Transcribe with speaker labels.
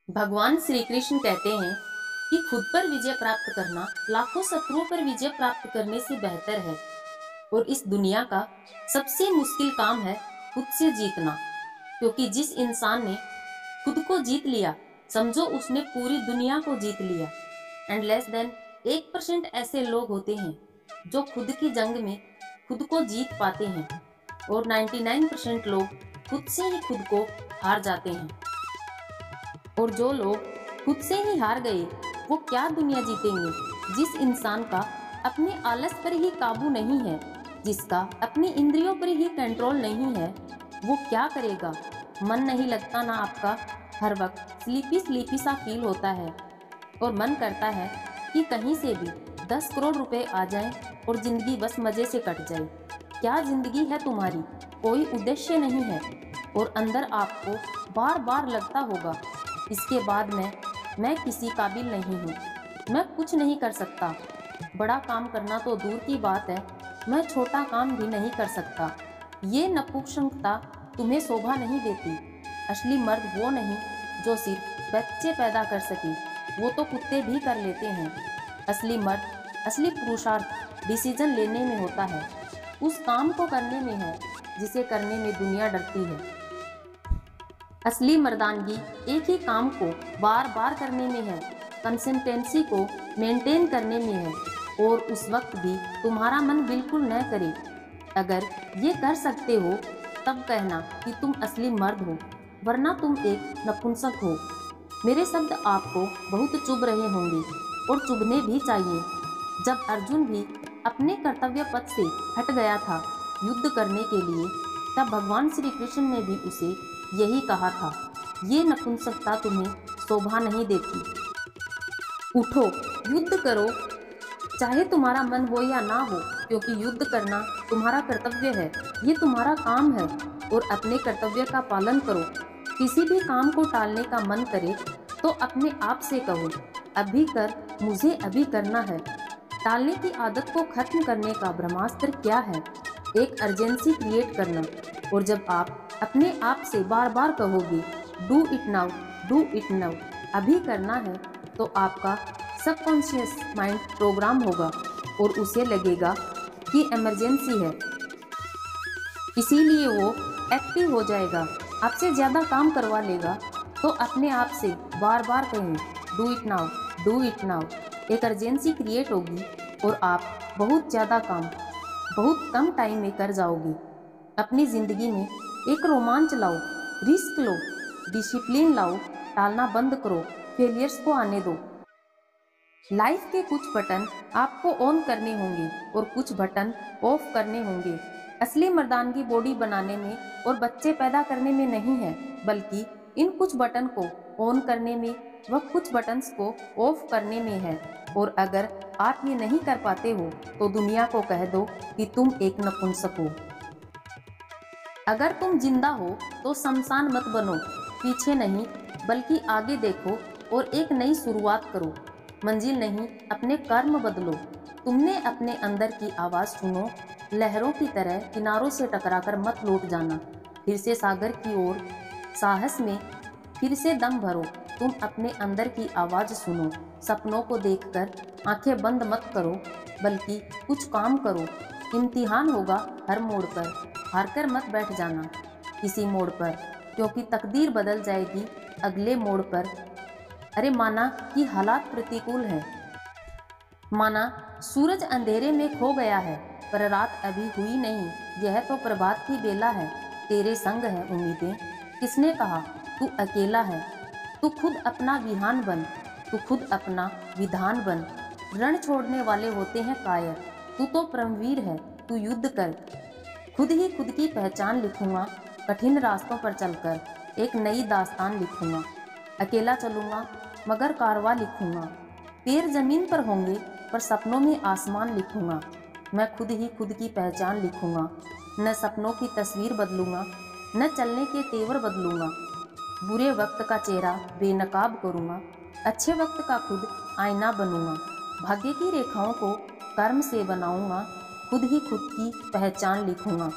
Speaker 1: भगवान श्री कृष्ण कहते हैं कि खुद पर विजय प्राप्त करना लाखों शत्रुओं पर विजय प्राप्त करने से बेहतर है। और इस दुनिया का सबसे मुश्किल काम है खुद से जीतना, क्योंकि जिस इंसान ने खुद को जीत लिया, समझो उसने पूरी दुनिया को जीत लिया। एंड लेस देन 1% ऐसे लोग होते हैं जो खुद की जंग में खुद को जीत पाते हैं, और 99% लोग खुद से ही खुद को हार जाते हैं। और जो लोग खुद से ही हार गए, वो क्या दुनिया जीतेंगे। जिस इंसान का अपने आलस पर ही काबू नहीं है, जिसका अपनी इंद्रियों पर ही कंट्रोल नहीं है, वो क्या करेगा। मन नहीं लगता ना आपका, हर वक्त स्लीपी स्लीपी सा फील होता है, और मन करता है कि कहीं से भी 10 करोड़ रुपए आ जाएं और जिंदगी बस मजे से कट जाए। क्या जिंदगी है तुम्हारी, कोई उद्देश्य नहीं है, और अंदर आपको बार बार लगता होगा इसके बाद मैं किसी काबिल नहीं हूँ, मैं कुछ नहीं कर सकता। बड़ा काम करना तो दूर की बात है, मैं छोटा काम भी नहीं कर सकता। ये नपुंसकता तुम्हें शोभा नहीं देती। असली मर्द वो नहीं जो सिर्फ बच्चे पैदा कर सके, वो तो कुत्ते भी कर लेते हैं। असली मर्द, असली पुरुषार्थ डिसीजन लेने में होता है, उस काम को करने में है जिसे करने में दुनिया डरती है। असली मर्दानगी एक ही काम को बार बार करने में है, कंसिस्टेंसी को मेंटेन करने में है, और उस वक्त भी तुम्हारा मन बिल्कुल न करे। अगर ये कर सकते हो तब कहना कि तुम असली मर्द हो, वरना तुम एक नपुंसक हो। मेरे शब्द आपको बहुत चुभ रहे होंगे, और चुभने भी चाहिए। जब अर्जुन भी अपने कर्तव्य पथ से हट गया था युद्ध करने के लिए, तब भगवान श्री कृष्ण ने भी उसे यही कहा था, ये नपुंसकता तुम्हें शोभा नहीं देती। उठो, युद्ध करो, चाहे तुम्हारा मन हो या ना हो, क्योंकि युद्ध करना तुम्हारा कर्तव्य है, ये तुम्हारा काम है। और अपने कर्तव्य का पालन करो। किसी भी काम को टालने का मन करे तो अपने आप से कहो, अभी कर, मुझे अभी करना है। टालने की आदत को खत्म करने का ब्रह्मास्त्र क्या है? एक अर्जेंसी क्रिएट करना। और जब आप अपने आप से बार बार कहोगे do it now, do it now, अभी करना है, तो आपका सबकॉन्शियस माइंड प्रोग्राम होगा और उसे लगेगा कि इमरजेंसी है, इसीलिए वो एक्टिव हो जाएगा, आपसे ज़्यादा काम करवा लेगा। तो अपने आप से बार बार कहें do it now, do it now. एक अर्जेंसी क्रिएट होगी और आप बहुत ज़्यादा काम बहुत कम टाइम में कर जाओगे। अपनी ज़िंदगी में एक रोमांच लाओ, रिस्क लो, डिसिप्लिन लाओ, टालना बंद करो, फेलियर्स को आने दो। लाइफ के कुछ बटन आपको ऑन करने होंगे और कुछ बटन ऑफ करने होंगे। असली मर्दानगी बॉडी बनाने में और बच्चे पैदा करने में नहीं है, बल्कि इन कुछ बटन को ऑन करने में व कुछ बटन्स को ऑफ करने में है। और अगर आप ये नहीं कर पाते हो तो दुनिया को कह दो कि तुम एक नपुंसक हो। अगर तुम जिंदा हो तो शमशान मत बनो, पीछे नहीं बल्कि आगे देखो और एक नई शुरुआत करो। मंजिल नहीं, अपने कर्म बदलो। तुमने अपने अंदर की आवाज़ सुनो, लहरों की तरह किनारों से टकराकर मत लौट जाना। फिर से सागर की ओर साहस में फिर से दम भरो। तुम अपने अंदर की आवाज़ सुनो, सपनों को देखकर आंखें बंद मत करो, बल्कि कुछ काम करो। इम्तिहान होगा हर मोड़ पर, हारकर मत बैठ जाना किसी मोड़ पर, क्योंकि तकदीर बदल जाएगी अगले मोड़ पर। अरे माना कि हालात प्रतिकूल हैं, माना सूरज अंधेरे में खो गया है, पर रात अभी हुई नहीं, यह तो प्रभात की बेला है। तेरे संग है उम्मीदें, किसने कहा तू अकेला है। तू खुद अपना विहान बन, तू खुद अपना विधान बन। रण छोड़ने वाले होते हैं कायर, तू तो परमवीर है, तू युद्ध कर। खुद ही खुद की पहचान लिखूंगा, कठिन रास्तों पर चलकर एक नई दास्तान लिखूंगा। अकेला चलूंगा मगर कारवां लिखूंगा। पैर जमीन पर होंगे पर सपनों में आसमान लिखूंगा। मैं खुद ही खुद की पहचान लिखूंगा, न सपनों की तस्वीर बदलूंगा, न चलने के तेवर बदलूंगा। बुरे वक्त का चेहरा बेनकाब करूंगा, अच्छे वक्त का खुद आईना बनूंगा। भाग्य की रेखाओं को कर्म से बनाऊंगा, खुद ही खुद की पहचान लिखूंगा।